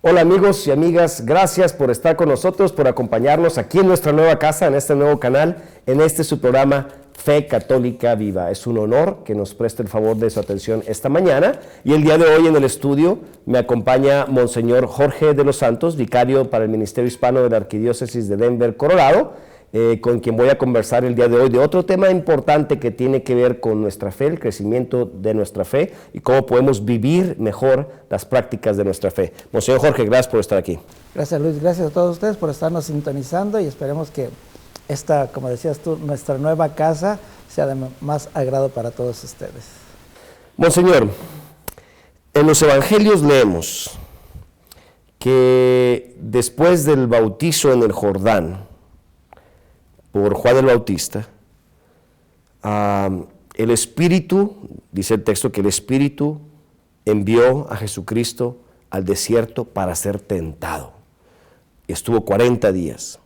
Hola amigos y amigas, gracias por estar con nosotros, por acompañarnos aquí en nuestra nueva casa, en este nuevo canal, en este su programa Fe Católica Viva. Es un honor que nos preste el favor de su atención esta mañana y el día de hoy en el estudio me acompaña Monseñor Jorge de los Santos, vicario para el Ministerio Hispano de la Arquidiócesis de Denver, Colorado, con quien voy a conversar el día de hoy de otro tema importante que tiene que ver con nuestra fe, el crecimiento de nuestra fe y cómo podemos vivir mejor las prácticas de nuestra fe. Monseñor Jorge, gracias por estar aquí. Gracias Luis, gracias a todos ustedes por estarnos sintonizando y esperemos que esta, como decías tú, nuestra nueva casa sea de más agrado para todos ustedes. Monseñor, en los evangelios leemos que después del bautizo en el Jordán por Juan el Bautista, el Espíritu, dice el texto que el Espíritu envió a Jesucristo al desierto para ser tentado. Estuvo 40 días.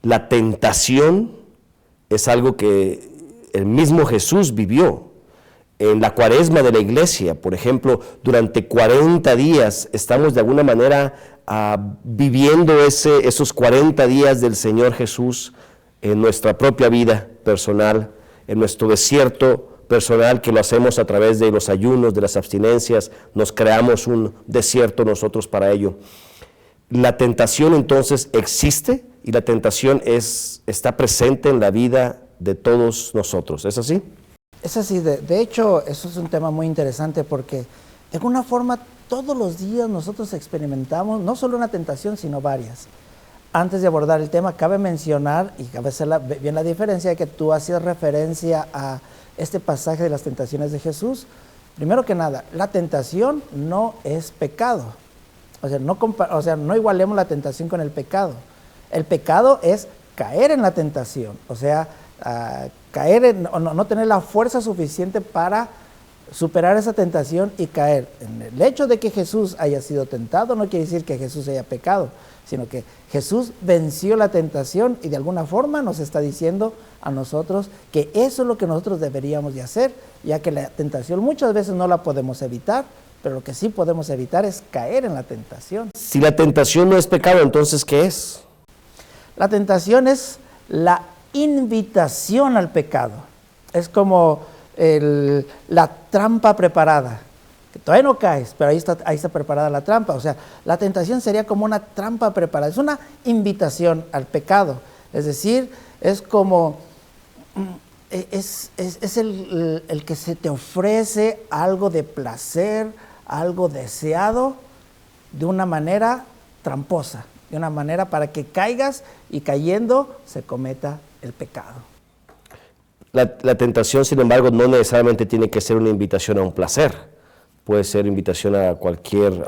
La tentación es algo que el mismo Jesús vivió. En la cuaresma de la iglesia, por ejemplo, durante 40 días estamos de alguna manera viviendo esos 40 días del Señor Jesús en nuestra propia vida personal, en nuestro desierto personal, que lo hacemos a través de los ayunos, de las abstinencias, nos creamos un desierto nosotros para ello. La tentación entonces existe y la tentación está presente en la vida de todos nosotros, ¿es así? Es así, de hecho eso es un tema muy interesante porque de alguna forma todos los días nosotros experimentamos no solo una tentación sino varias. Antes de abordar el tema, cabe mencionar, y cabe hacer bien la diferencia, de que tú hacías referencia a este pasaje de las tentaciones de Jesús. Primero que nada, la tentación no es pecado. O sea, no igualemos la tentación con el pecado. El pecado es caer en la tentación, o sea, no tener la fuerza suficiente para superar esa tentación y caer. En el hecho de que Jesús haya sido tentado no quiere decir que Jesús haya pecado, sino que Jesús venció la tentación y de alguna forma nos está diciendo a nosotros que eso es lo que nosotros deberíamos de hacer, ya que la tentación muchas veces no la podemos evitar, pero lo que sí podemos evitar es caer en la tentación. Si la tentación no es pecado, entonces ¿qué es? La tentación es la invitación al pecado. Es como la trampa preparada, que todavía no caes, pero ahí está preparada la trampa. O sea, la tentación sería como una trampa preparada, es una invitación al pecado. Es decir, es como, es el que se te ofrece algo de placer, algo deseado, de una manera tramposa, de una manera para que caigas y cayendo se cometa el pecado. La tentación, sin embargo, no necesariamente tiene que ser una invitación a un placer. Puede ser invitación a cualquier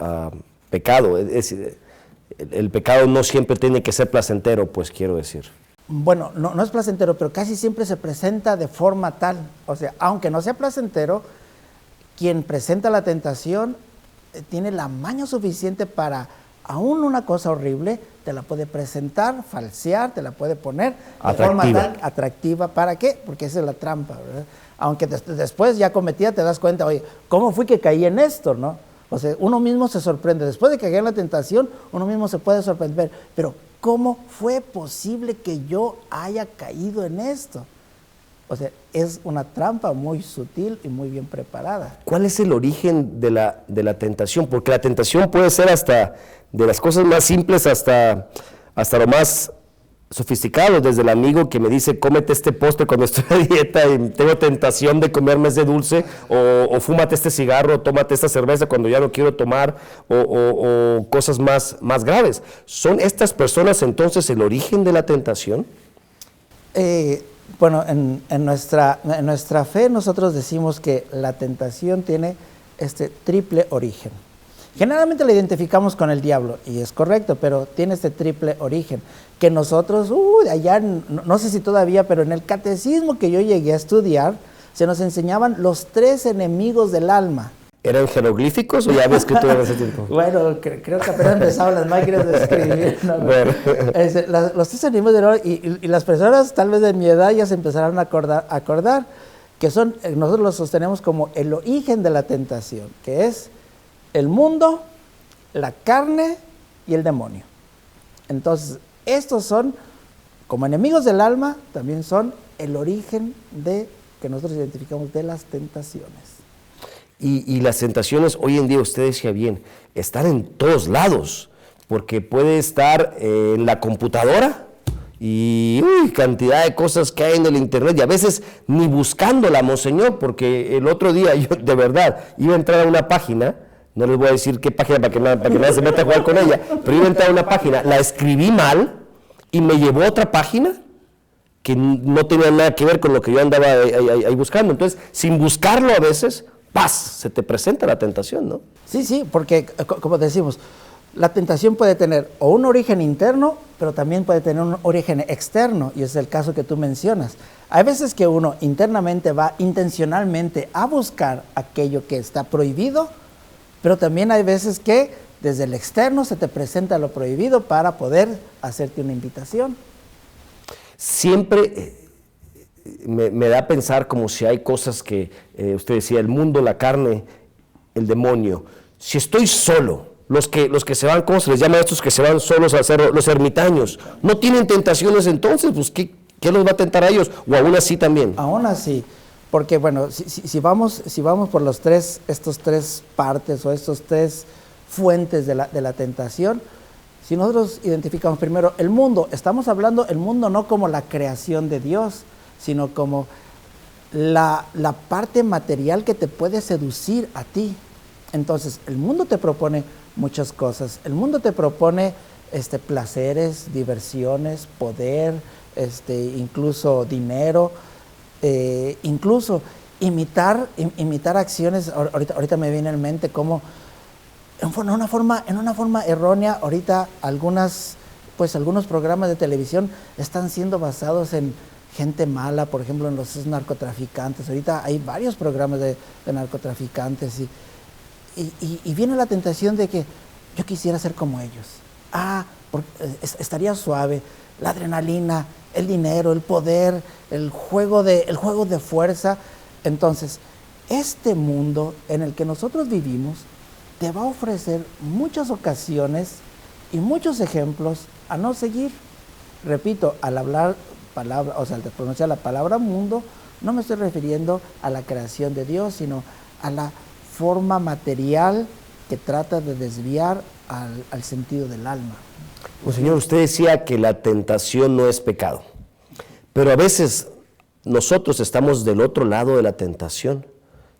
pecado. El pecado no siempre tiene que ser placentero, pues quiero decir. Bueno, no es placentero, pero casi siempre se presenta de forma tal. O sea, aunque no sea placentero, quien presenta la tentación tiene la maña suficiente para, aún una cosa horrible, te la puede presentar, falsear, te la puede poner de forma tan atractiva. ¿Para qué? Porque esa es la trampa, ¿verdad? Aunque después ya cometida te das cuenta, oye, ¿cómo fui que caí en esto, no? O sea, uno mismo se sorprende. Después de que caí en la tentación, uno mismo se puede sorprender. Pero, ¿cómo fue posible que yo haya caído en esto? O sea, es una trampa muy sutil y muy bien preparada. ¿Cuál es el origen de la tentación? Porque la tentación puede ser hasta de las cosas más simples hasta lo más sofisticado, desde el amigo que me dice, cómete este postre cuando estoy a dieta y tengo tentación de comerme ese dulce, o fúmate este cigarro, o tómate esta cerveza cuando ya no quiero tomar, o cosas más graves. ¿Son estas personas entonces el origen de la tentación? Bueno, en nuestra fe nosotros decimos que la tentación tiene este triple origen. Generalmente la identificamos con el diablo, y es correcto, pero tiene este triple origen, que nosotros, allá, no sé si todavía, pero en el catecismo que yo llegué a estudiar, se nos enseñaban los 3 enemigos del alma. ¿Eran jeroglíficos o ya había escrito en ese tiempo? Bueno, creo que apenas empezaban las máquinas de escribir. ¿No? Bueno. Los 3 enemigos del alma, y las personas tal vez de mi edad ya se empezaron a acordar que son, nosotros los sostenemos como el origen de la tentación, que es el mundo, la carne y el demonio. Entonces, estos son, como enemigos del alma, también son el origen de que nosotros identificamos de las tentaciones. Y las tentaciones, hoy en día, usted decía bien, están en todos lados, porque puede estar en la computadora y cantidad de cosas que hay en el internet, y a veces ni buscándola, monseñor, porque el otro día yo de verdad iba a entrar a una página, no les voy a decir qué página para que nadie se meta a jugar con ella, pero iba a entrar a una página, la escribí mal y me llevó a otra página que no tenía nada que ver con lo que yo andaba ahí buscando. Entonces, sin buscarlo a veces, ¡paz!, se te presenta la tentación, ¿no? Sí, porque, como decimos, la tentación puede tener o un origen interno, pero también puede tener un origen externo, y es el caso que tú mencionas. Hay veces que uno internamente va intencionalmente a buscar aquello que está prohibido, pero también hay veces que desde el externo se te presenta lo prohibido para poder hacerte una invitación. Siempre me da a pensar como si hay cosas que, usted decía, el mundo, la carne, el demonio. Si estoy solo, los que se van, ¿cómo se les llama a estos que se van solos a hacer, los ermitaños? ¿No tienen tentaciones entonces? Pues, ¿qué los va a tentar a ellos? ¿O aún así también? Aún así, porque bueno, si vamos por estos tres partes o estos tres fuentes de la tentación, si nosotros identificamos primero el mundo, estamos hablando el mundo no como la creación de Dios, sino como la parte material que te puede seducir a ti. Entonces, el mundo te propone muchas cosas. El mundo te propone placeres, diversiones, poder, incluso dinero, incluso imitar acciones. Ahorita me viene en mente como en una forma errónea, ahorita algunos programas de televisión están siendo basados en gente mala, por ejemplo, en los narcotraficantes. Ahorita hay varios programas de narcotraficantes y viene la tentación de que yo quisiera ser como ellos. Estaría suave, la adrenalina, el dinero, el poder, el juego de fuerza. Entonces, este mundo en el que nosotros vivimos te va a ofrecer muchas ocasiones y muchos ejemplos a no seguir. Repito, al hablar al pronunciar la palabra mundo, no me estoy refiriendo a la creación de Dios, sino a la forma material que trata de desviar al sentido del alma. Pues, señor, usted decía que la tentación no es pecado, pero a veces nosotros estamos del otro lado de la tentación.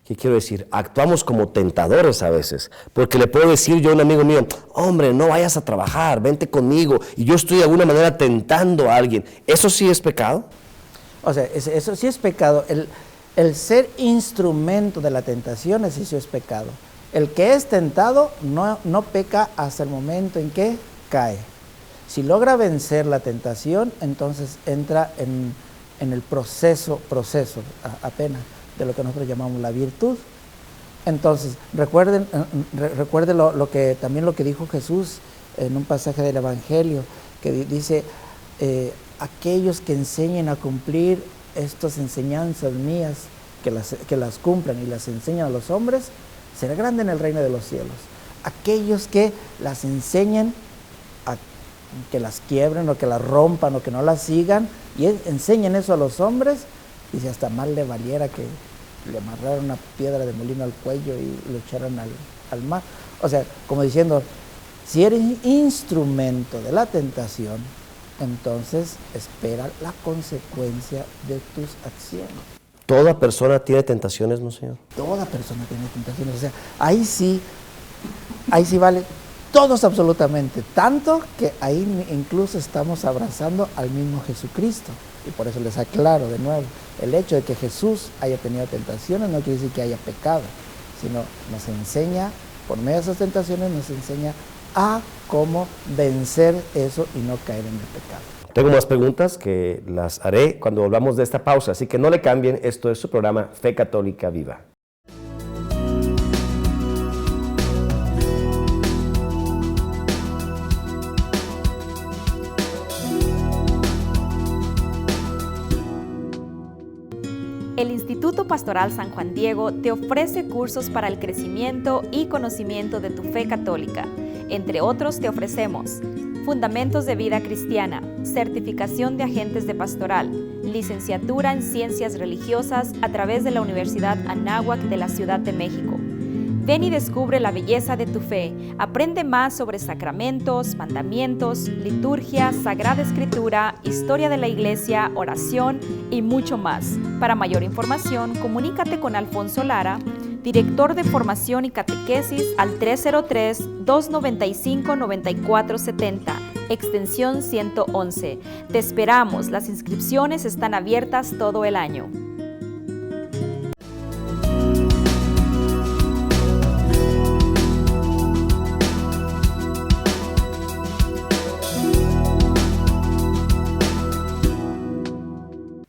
¿Qué quiero decir? Actuamos como tentadores a veces, porque le puedo decir yo a un amigo mío, hombre, no vayas a trabajar, vente conmigo, y yo estoy de alguna manera tentando a alguien. ¿Eso sí es pecado? O sea, eso sí es pecado. El ser instrumento de la tentación, eso es pecado. El que es tentado no peca hasta el momento en que cae. Si logra vencer la tentación, entonces entra en el proceso apenas de lo que nosotros llamamos la virtud. Entonces, recuerden también lo que dijo Jesús en un pasaje del Evangelio, que dice, aquellos que enseñen a cumplir estas enseñanzas mías, que las cumplan y las enseñan a los hombres, será grande en el reino de los cielos. Aquellos que las enseñen, que las quiebren o que las rompan o que no las sigan, y enseñen eso a los hombres, y si hasta mal le valiera que le amarraran una piedra de molino al cuello y lo echaran al mar. O sea, como diciendo, si eres instrumento de la tentación, entonces espera la consecuencia de tus acciones. ¿Toda persona tiene tentaciones, monseñor? Toda persona tiene tentaciones. O sea, ahí sí vale todos absolutamente. Tanto que ahí incluso estamos abrazando al mismo Jesucristo. Y por eso les aclaro de nuevo, el hecho de que Jesús haya tenido tentaciones no quiere decir que haya pecado, sino nos enseña, por medio de esas tentaciones, nos enseña a cómo vencer eso y no caer en el pecado. Tengo más preguntas que las haré cuando volvamos de esta pausa, así que no le cambien, esto es su programa Fe Católica Viva. El Instituto Pastoral San Juan Diego te ofrece cursos para el crecimiento y conocimiento de tu fe católica. Entre otros te ofrecemos Fundamentos de Vida Cristiana, Certificación de Agentes de Pastoral, Licenciatura en Ciencias Religiosas a través de la Universidad Anáhuac de la Ciudad de México. Ven y descubre la belleza de tu fe. Aprende más sobre sacramentos, mandamientos, liturgia, Sagrada Escritura, historia de la Iglesia, oración y mucho más. Para mayor información, comunícate con Alfonso Lara, director de Formación y Catequesis, al 303-295-9470, extensión 111. Te esperamos, las inscripciones están abiertas todo el año.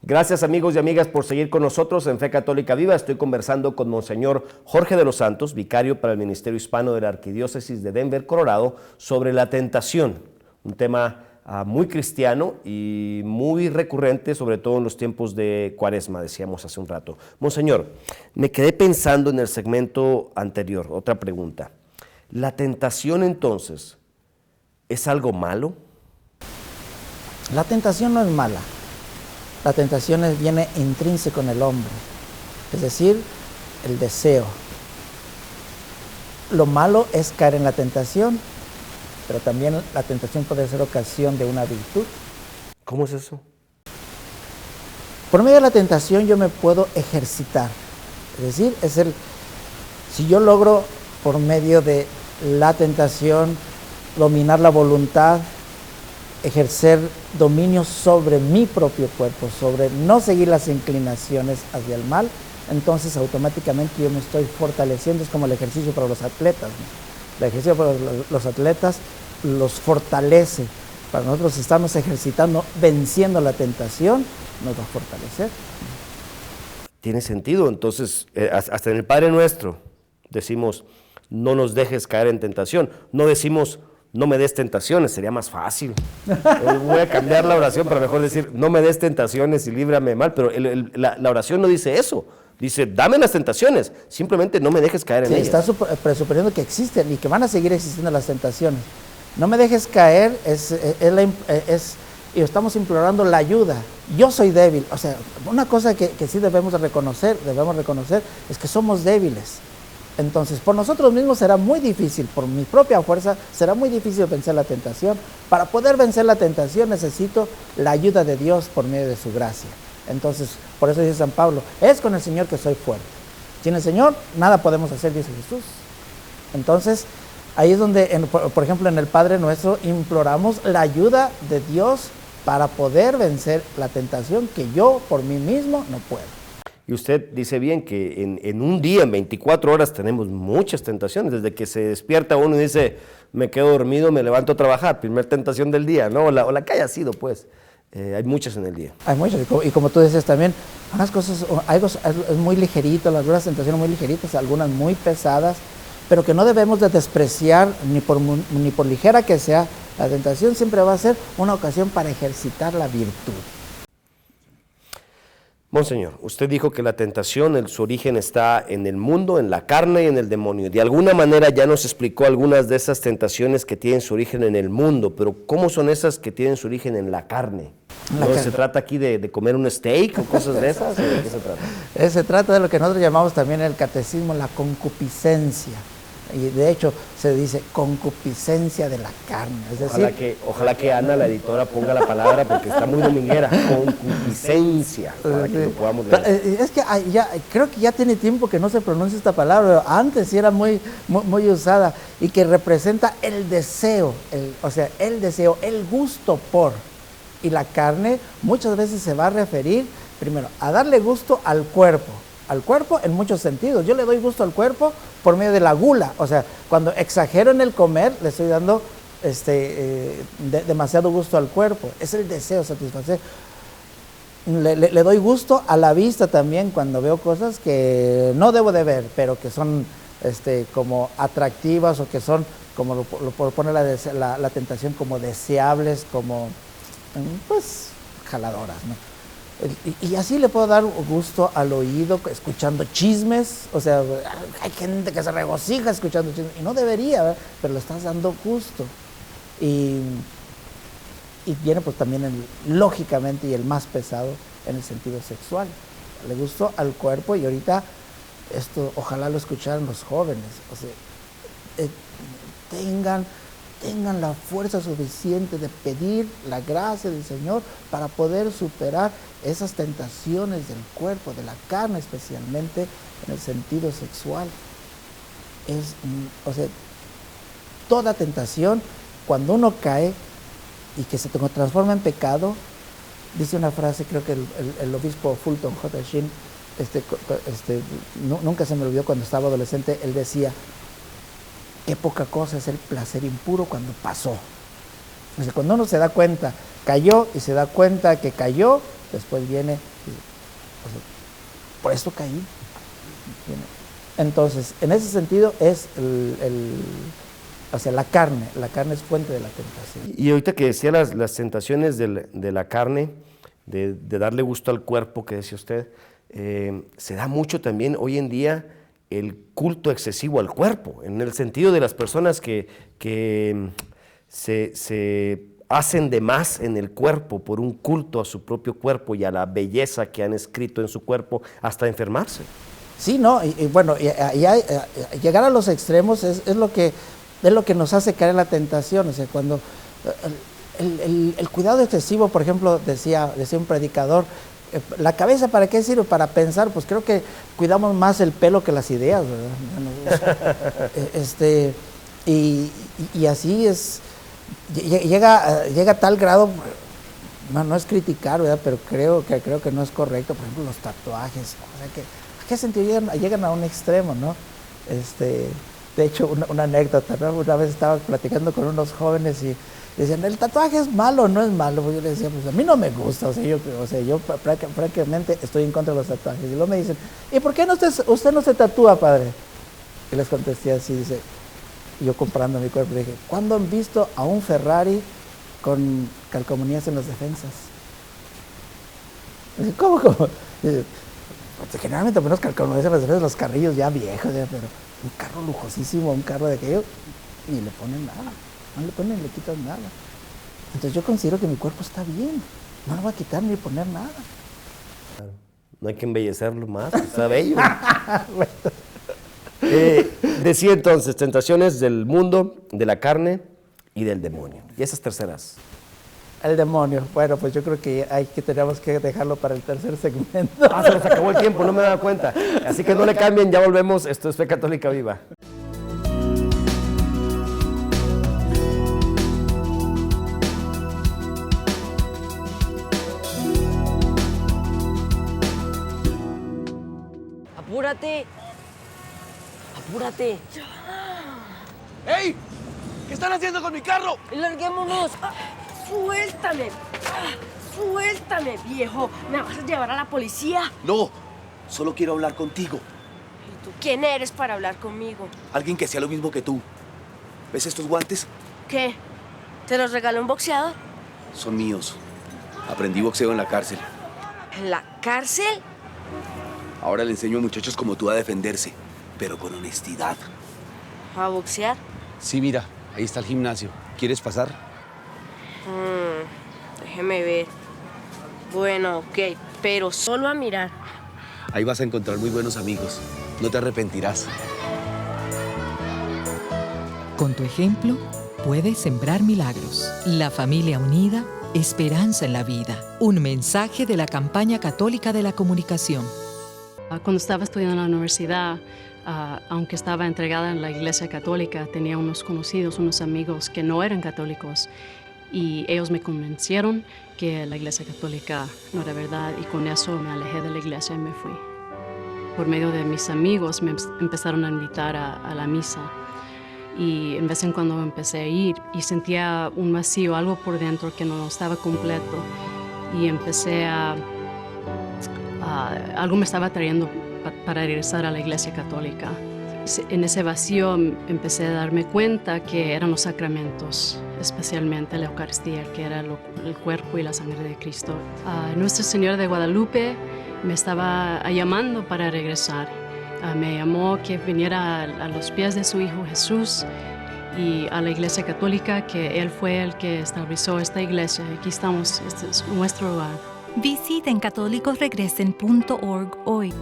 Gracias amigos y amigas por seguir con nosotros en Fe Católica Viva. Estoy conversando con Monseñor Jorge de los Santos, vicario para el Ministerio Hispano de la Arquidiócesis de Denver, Colorado, sobre la tentación, un tema muy cristiano y muy recurrente, sobre todo en los tiempos de Cuaresma, decíamos hace un rato. Monseñor, me quedé pensando en el segmento anterior, otra pregunta. ¿La tentación entonces es algo malo? La tentación no es mala. La tentación viene intrínseco en el hombre, es decir, el deseo. Lo malo es caer en la tentación, pero también la tentación puede ser ocasión de una virtud. ¿Cómo es eso? Por medio de la tentación yo me puedo ejercitar, es decir, si yo logro por medio de la tentación dominar la voluntad, ejercer dominio sobre mi propio cuerpo, sobre no seguir las inclinaciones hacia el mal, entonces automáticamente yo me estoy fortaleciendo. Es como el ejercicio para los atletas, ¿no? El ejercicio para los atletas los fortalece. Para nosotros estamos ejercitando, venciendo la tentación, nos va a fortalecer. Tiene sentido. Entonces, hasta en el Padre Nuestro decimos, no nos dejes caer en tentación. No decimos, no me des tentaciones, sería más fácil. Voy a cambiar la oración para mejor decir, no me des tentaciones y líbrame de mal, pero la oración no dice eso. Dice, dame las tentaciones, simplemente no me dejes caer en ellas. Está presuponiendo que existen y que van a seguir existiendo las tentaciones. No me dejes caer y estamos implorando la ayuda. Yo soy débil. O sea, una cosa que sí debemos reconocer es que somos débiles. Entonces, por nosotros mismos será muy difícil, por mi propia fuerza, será muy difícil vencer la tentación. Para poder vencer la tentación necesito la ayuda de Dios por medio de su gracia. Entonces, por eso dice San Pablo, es con el Señor que soy fuerte. Sin el Señor, nada podemos hacer, dice Jesús. Entonces, ahí es donde, por ejemplo, en el Padre Nuestro, imploramos la ayuda de Dios para poder vencer la tentación que yo por mí mismo no puedo. Y usted dice bien que en un día, en 24 horas, tenemos muchas tentaciones. Desde que se despierta uno y dice, me quedo dormido, me levanto a trabajar, primer tentación del día, ¿no? O la que haya sido, pues. Hay muchas en el día. Hay muchas, y como tú dices también, unas cosas, algo es muy ligerito, algunas tentaciones muy ligeritas, algunas muy pesadas, pero que no debemos de despreciar, ni por ligera que sea, la tentación siempre va a ser una ocasión para ejercitar la virtud. Monseñor, usted dijo que la tentación, su origen está en el mundo, en la carne y en el demonio. De alguna manera ya nos explicó algunas de esas tentaciones que tienen su origen en el mundo, pero ¿cómo son esas que tienen su origen en la carne? ¿Se trata aquí de comer un steak o cosas de esas? ¿O de qué se trata? Se trata de lo que nosotros llamamos también en el catecismo la concupiscencia. Y de hecho se dice concupiscencia de la carne. Es decir, ojalá que Ana, la editora, ponga la palabra porque está muy dominguera. Concupiscencia, para que lo podamos leer. Es que creo que ya tiene tiempo que no se pronuncia esta palabra, pero antes sí era muy usada y que representa el deseo, el gusto por. Y la carne muchas veces se va a referir primero a darle gusto al cuerpo en muchos sentidos. Yo le doy gusto al cuerpo por medio de la gula, o sea, cuando exagero en el comer, le estoy dando demasiado gusto al cuerpo, es el deseo satisfacer. Le doy gusto a la vista también cuando veo cosas que no debo de ver, pero que son como atractivas o que son, como lo pone la tentación, como deseables, como pues jaladoras, ¿no? Y así le puedo dar gusto al oído escuchando chismes, o sea, hay gente que se regocija escuchando chismes, y no debería, ¿verdad? Pero le estás dando gusto. Y viene pues también, lógicamente, y el más pesado, en el sentido sexual. Le gustó al cuerpo, y ahorita esto ojalá lo escucharan los jóvenes, o sea, tengan la fuerza suficiente de pedir la gracia del Señor para poder superar esas tentaciones del cuerpo, de la carne especialmente, en el sentido sexual. O sea, toda tentación, cuando uno cae y que se transforma en pecado, dice una frase, creo que el obispo Fulton J. Sheen, nunca se me olvidó cuando estaba adolescente, él decía: qué poca cosa es el placer impuro cuando pasó. O sea, cuando uno se da cuenta, cayó, y se da cuenta que cayó, después viene, o sea, por esto caí. Entonces, en ese sentido es o sea, la carne es fuente de la tentación. Y ahorita que decía las tentaciones de la carne, de darle gusto al cuerpo, que decía usted, se da mucho también hoy en día el culto excesivo al cuerpo, en el sentido de las personas que se hacen de más en el cuerpo por un culto a su propio cuerpo y a la belleza que han escrito en su cuerpo, hasta enfermarse. Sí, ¿no? Y bueno, llegar a los extremos es lo que nos hace caer en la tentación. O sea, cuando el cuidado excesivo, por ejemplo, decía un predicador, ¿la cabeza para qué sirve? Para pensar. Pues creo que cuidamos más el pelo que las ideas, ¿verdad? Y así es, llega a tal grado, no es criticar, ¿verdad? Pero creo que no es correcto. Por ejemplo, los tatuajes, o sea, que ¿a qué sentido llegan a un extremo, no? De hecho, una anécdota, ¿no? Una vez estaba platicando con unos jóvenes y decían: ¿el tatuaje es malo o no es malo? Pues yo les decía: pues a mí no me gusta, yo francamente estoy en contra de los tatuajes. Y luego me dicen: ¿y por qué usted no se tatúa, padre? Y les contesté así, dice, yo comparando mi cuerpo, dije: ¿cuándo han visto a un Ferrari con calcomanías en las defensas? Dice: ¿cómo? Dice: pues generalmente menos calcomanías en las defensas, los carrillos ya viejos, ya, pero un carro lujosísimo, un carro de aquello, y le ponen nada, le quitan nada. Entonces yo considero que mi cuerpo está bien, no lo voy a quitar ni poner nada. Claro. No hay que embellecerlo más, está bello. Decía entonces, tentaciones del mundo, de la carne y del demonio. ¿Y esas terceras? El demonio. Bueno, pues yo creo que tenemos que dejarlo para el tercer segmento. Se nos acabó el tiempo, no me he dado cuenta. Así que no le cambien, ya volvemos. Esto es Fe Católica Viva. ¡Apúrate! ¡Apúrate! ¡Ey! ¿Qué están haciendo con mi carro? ¡Larguémonos! ¡Suéltame! ¡Suéltame, viejo! ¿Me vas a llevar a la policía? No, solo quiero hablar contigo. ¿Y tú quién eres para hablar conmigo? Alguien que sea lo mismo que tú. ¿Ves estos guantes? ¿Qué? ¿Te los regaló un boxeador? Son míos. Aprendí boxeo en la cárcel. ¿En la cárcel? Ahora le enseño a muchachos como tú a defenderse, pero con honestidad. ¿A boxear? Sí, mira, ahí está el gimnasio. ¿Quieres pasar? Déjeme ver. Bueno, ok, pero solo a mirar. Ahí vas a encontrar muy buenos amigos. No te arrepentirás. Con tu ejemplo, puedes sembrar milagros. La familia unida, esperanza en la vida. Un mensaje de la Campaña Católica de la Comunicación. Cuando estaba estudiando en la universidad, aunque estaba entregada en la Iglesia Católica, tenía unos conocidos, unos amigos que no eran católicos, y ellos me convencieron que la Iglesia Católica no era verdad, y con eso me alejé de la iglesia y me fui. Por medio de mis amigos me empezaron a invitar a la misa, y en vez en cuando empecé a ir y sentía un vacío, algo por dentro que no estaba completo, y empecé algo me estaba trayendo para regresar a la Iglesia Católica. En ese vacío empecé a darme cuenta que eran los sacramentos, especialmente la Eucaristía, que era el cuerpo y la sangre de Cristo. Nuestra Señora de Guadalupe me estaba llamando para regresar. Me llamó que viniera a los pies de su Hijo Jesús y a la Iglesia Católica, que Él fue el que estableció esta iglesia. Aquí estamos, este es nuestro hogar. Visiten católicosregresen.org hoy.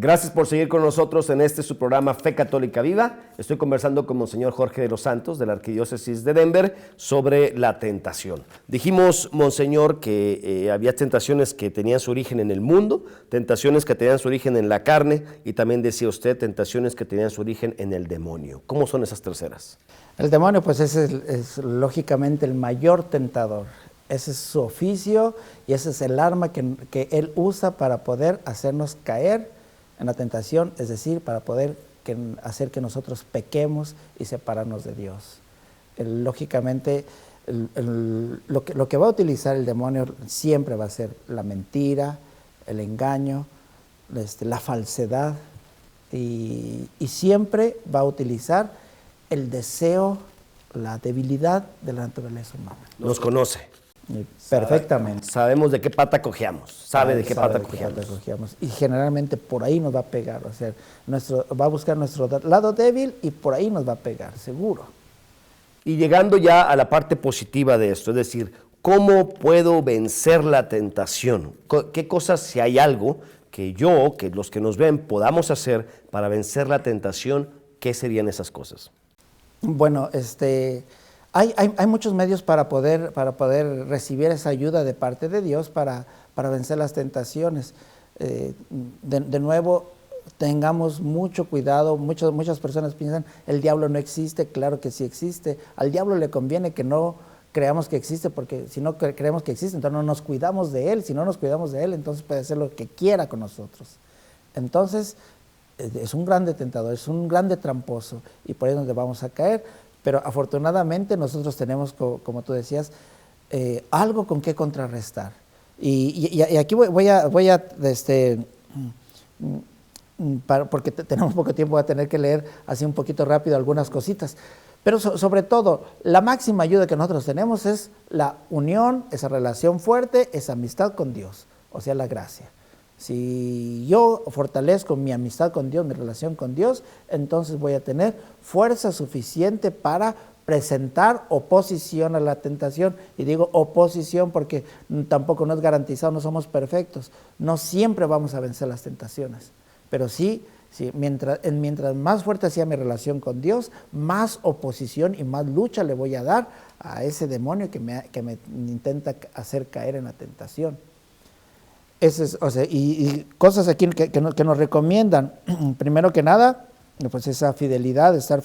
Gracias por seguir con nosotros en su programa Fe Católica Viva. Estoy conversando con Monseñor Jorge de los Santos de la Arquidiócesis de Denver sobre la tentación. Dijimos, Monseñor, que había tentaciones que tenían su origen en el mundo, tentaciones que tenían su origen en la carne y también decía usted tentaciones que tenían su origen en el demonio. ¿Cómo son esas terceras? El demonio pues es lógicamente el mayor tentador. Ese es su oficio y ese es el arma que él usa para poder hacernos caer en la tentación, es decir, para poder hacer que nosotros pequemos y separarnos de Dios. Lógicamente, lo que va a utilizar el demonio siempre va a ser la mentira, el engaño, la falsedad, y siempre va a utilizar el deseo, la debilidad de la naturaleza humana. Nos conoce. Perfectamente. Sabemos de qué pata cojeamos. Sabe de qué pata cojeamos. Y generalmente por ahí nos va a pegar. O sea, va a buscar nuestro lado débil y por ahí nos va a pegar, seguro. Y llegando ya a la parte positiva de esto, es decir, ¿cómo puedo vencer la tentación? ¿Qué cosas, si hay algo que los que nos ven podamos hacer para vencer la tentación? ¿Qué serían esas cosas? Bueno, hay muchos medios para poder recibir esa ayuda de parte de Dios para vencer las tentaciones. De nuevo, tengamos mucho cuidado. Muchas personas piensan, el diablo no existe. Claro que sí existe. Al diablo le conviene que no creamos que existe, porque si no creemos que existe, entonces no nos cuidamos de él. Si no nos cuidamos de él, entonces puede hacer lo que quiera con nosotros. Entonces, es un grande tentador, es un grande tramposo, y por ahí es donde vamos a caer. Pero afortunadamente nosotros tenemos, como tú decías, algo con qué contrarrestar. Y aquí voy a porque tenemos poco tiempo, voy a tener que leer así un poquito rápido algunas cositas. Pero sobre todo, la máxima ayuda que nosotros tenemos es la unión, esa relación fuerte, esa amistad con Dios, o sea, la gracia. Si yo fortalezco mi amistad con Dios, mi relación con Dios, entonces voy a tener fuerza suficiente para presentar oposición a la tentación. Y digo oposición porque tampoco no es garantizado, no somos perfectos. No siempre vamos a vencer las tentaciones, pero sí, mientras más fuerte sea mi relación con Dios, más oposición y más lucha le voy a dar a ese demonio que me intenta hacer caer en la tentación. Y cosas aquí que nos recomiendan, primero que nada, pues esa fidelidad, estar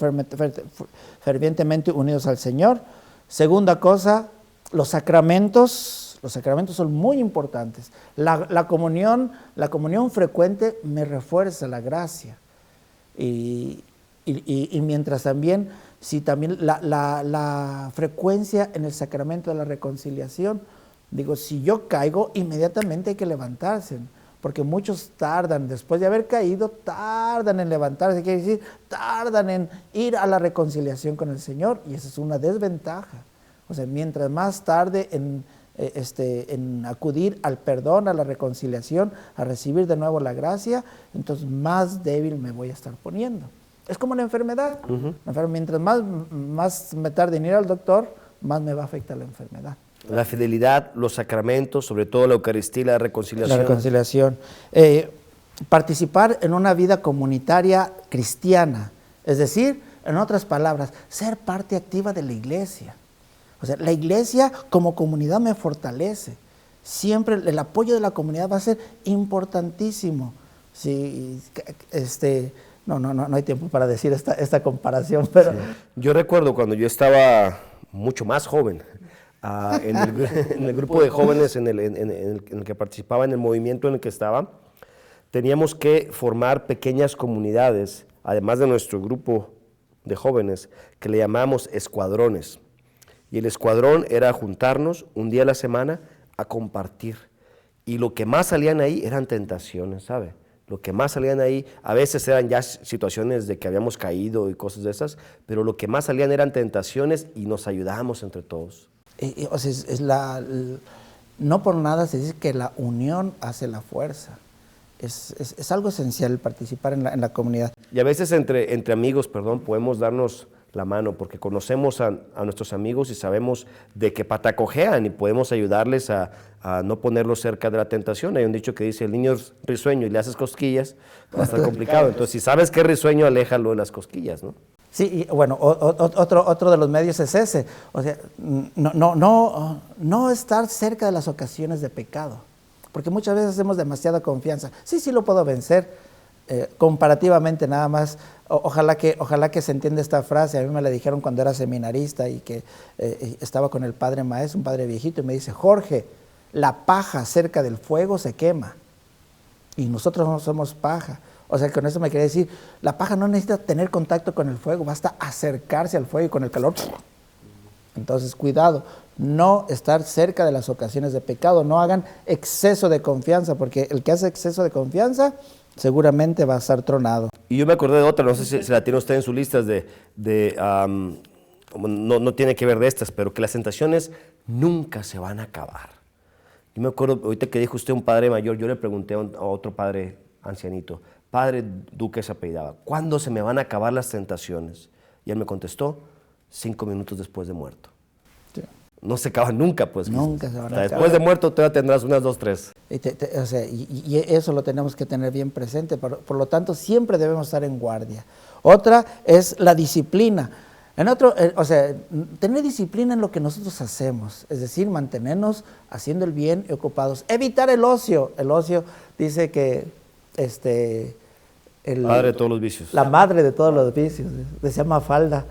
fervientemente unidos al Señor. Segunda cosa, los sacramentos son muy importantes. La comunión frecuente me refuerza la gracia. Y mientras también, si también la frecuencia en el sacramento de la reconciliación, digo, si yo caigo, inmediatamente hay que levantarse, porque muchos tardan, después de haber caído, tardan en levantarse, quiere decir, tardan en ir a la reconciliación con el Señor, y esa es una desventaja. O sea, mientras más tarde en acudir al perdón, a la reconciliación, a recibir de nuevo la gracia, entonces más débil me voy a estar poniendo. Es como una enfermedad. Mientras más me tarde en ir al doctor, más me va a afectar la enfermedad. La fidelidad, los sacramentos, sobre todo la Eucaristía y la reconciliación. La reconciliación. Participar en una vida comunitaria cristiana, es decir, en otras palabras, ser parte activa de la iglesia. O sea, la iglesia como comunidad me fortalece. Siempre el apoyo de la comunidad va a ser importantísimo. Sí, no hay tiempo para decir esta comparación, pero... Sí. Yo recuerdo cuando yo estaba mucho más joven, en el grupo de jóvenes en el que participaba, en el movimiento en el que estaba, teníamos que formar pequeñas comunidades, además de nuestro grupo de jóvenes, que le llamábamos escuadrones. Y el escuadrón era juntarnos un día a la semana a compartir. Y lo que más salían ahí eran tentaciones, ¿sabe? Lo que más salían ahí, a veces eran ya situaciones de que habíamos caído y cosas de esas, pero lo que más salían eran tentaciones y nos ayudábamos entre todos. O sea, no por nada se dice que la unión hace la fuerza. Es algo esencial participar en la comunidad. Y a veces entre amigos, podemos darnos la mano porque conocemos a nuestros amigos y sabemos de qué pata cojean y podemos ayudarles a no ponerlos cerca de la tentación. Hay un dicho que dice, el niño es risueño y le haces cosquillas, va a estar complicado. Entonces, si sabes que es risueño, aléjalo de las cosquillas, ¿no? Sí, y bueno, otro de los medios es ese. O sea, no estar cerca de las ocasiones de pecado. Porque muchas veces hacemos demasiada confianza. Sí lo puedo vencer. Comparativamente nada más, ojalá que se entienda esta frase. A mí me la dijeron cuando era seminarista y que estaba con el padre maestro, un padre viejito, y me dice, Jorge, la paja cerca del fuego se quema y nosotros no somos paja. O sea, con eso me quería decir, la paja no necesita tener contacto con el fuego, basta acercarse al fuego y con el calor. Entonces, cuidado, no estar cerca de las ocasiones de pecado, no hagan exceso de confianza, porque el que hace exceso de confianza seguramente va a estar tronado. Y yo me acordé de otra, no sé si la tiene usted en sus listas no tiene que ver de estas, pero que las tentaciones nunca se van a acabar. Yo me acuerdo, ahorita que dijo usted un padre mayor, yo le pregunté a otro padre ancianito, padre Duque se apellidaba, ¿cuándo se me van a acabar las tentaciones? Y él me contestó, 5 minutos después de muerto. Sí. No se acaban nunca, pues. Nunca se van a acabar. Después de muerto todavía tendrás unas 2, 3. O sea, y eso lo tenemos que tener bien presente, por lo tanto siempre debemos estar en guardia. Otra es la disciplina. Tener disciplina en lo que nosotros hacemos, es decir, mantenernos haciendo el bien y ocupados. Evitar el ocio. El ocio dice que madre de todos los vicios. La madre de todos los vicios, decía Mafalda.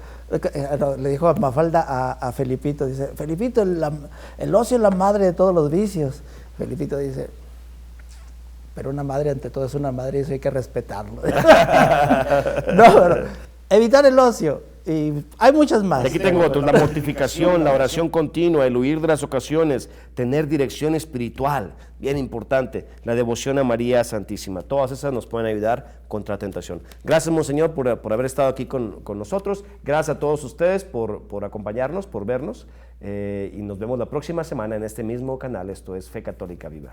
Le dijo a Mafalda a Felipito, dice, Felipito, el ocio es la madre de todos los vicios. Felipito dice, pero una madre ante todo es una madre y eso hay que respetarlo. No, evitar el ocio. Y hay muchas más. Aquí tengo otros, la mortificación, la oración continua, el huir de las ocasiones, tener dirección espiritual, bien importante, la devoción a María Santísima. Todas esas nos pueden ayudar contra la tentación. Gracias, Monseñor, por haber estado aquí con nosotros. Gracias a todos ustedes por acompañarnos, por vernos. Y nos vemos la próxima semana en este mismo canal. Esto es Fe Católica Viva.